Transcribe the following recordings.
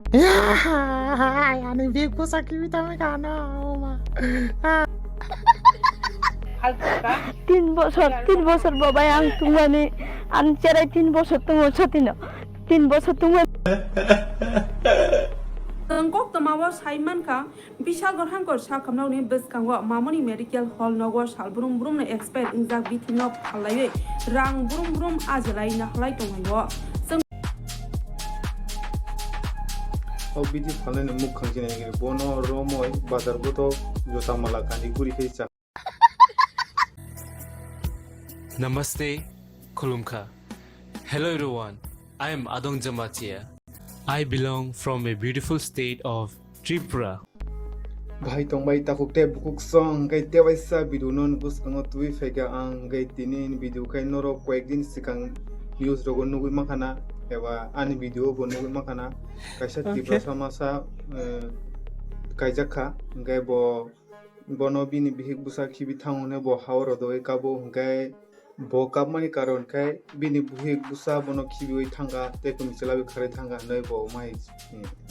Aneh bego sakit kami kana oma. 3 বছর বাবাই আং তুমানি আন চেরাই 3 বছর তুঙ্গ ছতিন 3 বছর তুঙ্গ Tengkok temawa Saiman ka bisa gorhangkor sakamnau ni beskango mamoni medical hall nogo sal brum brum na expert injak bitinop phalai rang brum brum ajalai nahlai tongayo বিধি ফালাইনে মুখ খাংচিনে গেলে বন রময় বাজার গত জোতা মালা কানি গুড়ি খেয়ে চা Namaste, Kulumka. Hello everyone, I am Adong Jamatia. I belong from a beautiful state of Tripura. ভাই তংবাই তাকুক তে বুকুক সং গাই তেবাইসা বিদু নন বুসকাঙ্গ তুই ফেগা আং গাই তিনিন বিদু কাই নর কয়েকদিন সিকাং নিউজ রগো নুগুই মাখানা এবা আনি ভিডিও বো নুগুই মাখানা কাইসা তিপ্রাসা মাসা কাইজাখা গাই ব বন বিনি বিহিক বুসা খিবি থাউনে ব হাওর দই কাবো গাই ব কাবমানি কারণ কাই বিনি বিহিক বুসা বন খিবি ওই থাঙ্গা তেকুম চিলাবি খারে থাঙ্গা নই ব মাই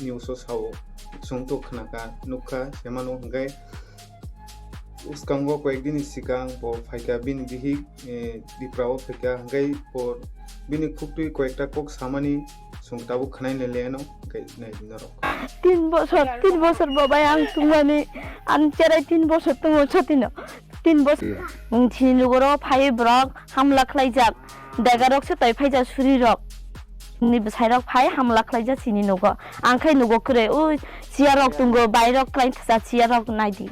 নিউজ সাও সংতো খানাকা নুখা সেমানো গাই उसकांगो कয়েকদিন सिगां ब फाइका बिन बिहिक दिप्राव फाइका गाय पर बिनि खुबटुई कয়েকটা কক সামানি সংতাबो खानाय लेलेनो गाय नै दिनरो 3 বছর বাবাই আং তুমানি আন চেরাই 3 বছর তুঙ্গ ছতিন 3 বছর থিনুগর ফাই ব্রক হামলা খাইজাক দেগারক সে তাই ফাইজা সুরি রক नि साइरक फाइ हामला खाइजा सिनि नगो आंखाय नगो करे ओइ सियारक तुंगो बायरक क्लाइन जा सियारक नाइदि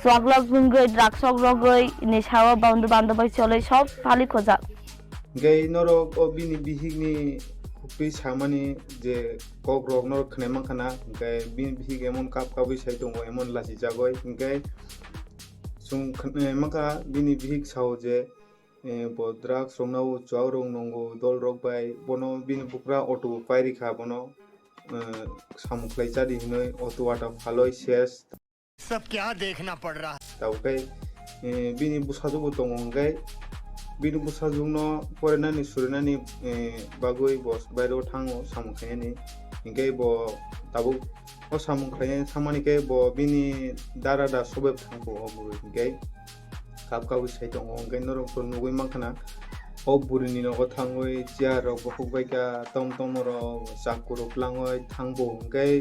स्वागलक बुंगै द्रागसक रगै नेसाव बाउन्द बान्द बाय चलै सब फालि खजा गाय नरो ओ बिनि बिहिकनि खुबटुई सामानि जे कक रक नरो खनाय माखाना गाय बिनि बिहिक एमन काप काबै साइ दङ एमन लासि जागय गाय सुं माखा बिनि बिहिक साव जे bo drugs rong nau chau rong nongo dol rok bai bono bin bukra auto pairi kha bono samklai jadi hinoi auto ata phaloi ses सब क्या देखना पड़ रहा है tau kai bini busaju bo tong gai bini busaju no porenani surinani bagoi bos bairo thango samkhaini ngai bo tabu o samkhaini samani kai bo bini dara da sobe thangbo oburu gai cup কাবু সাই দङ গাই নরক তো নুগুই মাখানা ও বুরিনি নগ থাঙ্গই chair বকুক বাইকা তম তম র চাকুর প্লাঙ্গই থাঙ্গো গাই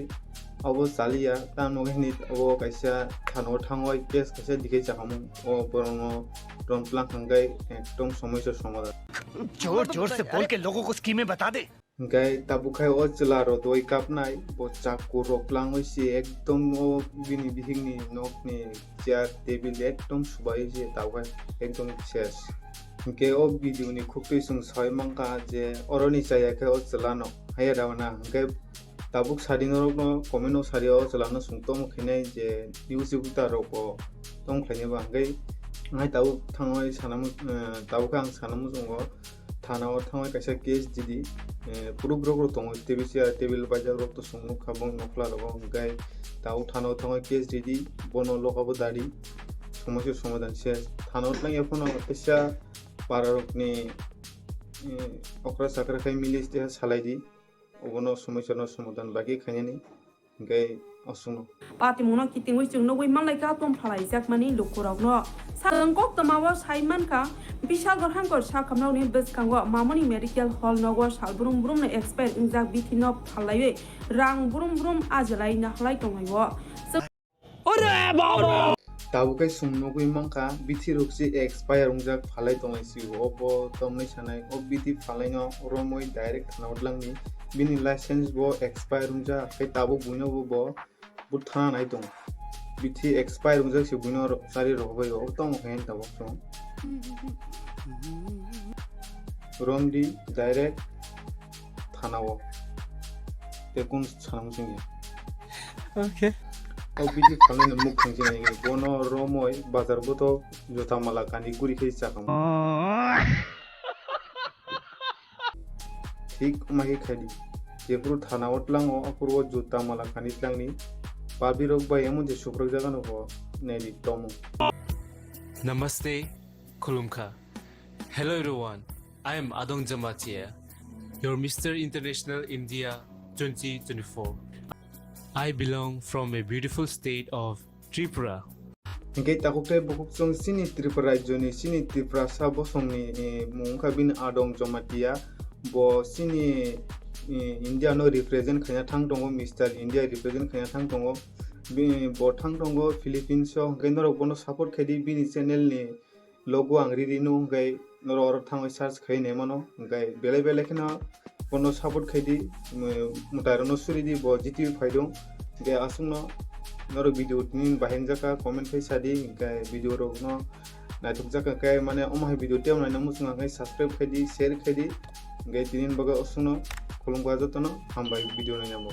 of চালিয়া তা নগেনি of কাইসা থানো থাঙ্গই case কাইসা দিকে চাকামু ও বরং রন প্লাং খাঙ্গাই একদম সমস্যার সমাধান जोर जोर से बोल के लोगों को स्कीमें बता दे गाय ताबुखाय ओ जिलारो दय कापनाय ब चाकु रप्लां होइसे एकदम ओ बिनि बिहिंनि नकनि चेयार टेबिल एकदम सुबाय जे तावगाय एकदम शेष के ओ भिडियोनि खुबटुई जों सय मांका जे अरनि जायाखै ओ जिलानो हाया दावना गाय ताबुक सादिनरनो कमेन्टआव सारियाव जिलानो सुंतम खैनाय जे निउज युक्तारक दं खैनोबा गाय आइ ताबुक थांनाय सानामु ताबुक आं सानामु जोङो थानाव थांनाय कायसा केस दिदि पुरुब रग दङ टेबिल बाजार रग तो संनु खाबं नखला रग गाय ताव थानाव थांनाय केस दिदि बन लगाबो दारि समस्या समाधान से थानाव थां एफोन एसा पारारकनि अक्रा साकरा खाय मिलिस देहा सालायदि अबनो समस्यानो समाधान बाकी खायनि गाय असुनो pati mono kiting wi chung no wi manglai ka tom phalai jak mani lukurok no tengkok temawa Saiman ka bisa gorhangkor sakamnau ni beskango mamoni medical hall nogo sal brum brum na expert injak bitinop phalai rang brum brum ajalai nahlai tongayo ताबुकै सुंनोगुइ मांका बिथि रुक्सि expire उंजाक फालाय दंलायसि ओबो तमनै सानाय ओ बिथि फालायनो रमय डाइरेक्ट थानावदलांनि बिनि लाइसेंस बो एक्सपायर उंजा खै ताबु बुइनोबो बो बुथाना नाय दं बिथि एक्सपायर उंजाक सि बुइनो सारि रहबै ओ तम हेन ताबु सं रमदि डाइरेक्ट थानाव तेकुन सानमुसिंनि Okay. ओ बिदि फालायनो मुख खांचिने गेले बन रमय बाजार गत जथा माला कानि गुरि खै चाखाम ठीक माहि खायदि जेपुर थानावतलांग अपुर जथा माला कानि तलांनि बाबिरक बाय एमन जे सुप्रक जागानो हो नेदि तमु Namaste, Kulumka. Hello everyone, I am Adong Jamatia, your Mr. International India 2024. I belong from a beautiful state of Tripura. Ngay takukte bukuk song sini Tripura joni sini Tiprasa bo songni mungka bin Adong jamatia bo sini India no represent khanya thang tongo Mr. India represent khanya thang tongo bo thang tongo Philippines so ngay norok bono support khadi bini channel ni logo ang riri no ngay norok thang search khai ne mano ngay bele bele khna bono support khadi mutaro no suridi bo GTV phaidong ngay asung no noro video tin baheng jaka comment khai sadi kai video ro no na thuk jaka kai mane omha video tew na namu sunga kai subscribe khai share khai gai tinin baga osuno kolong gwa jotono hambai video na nyamo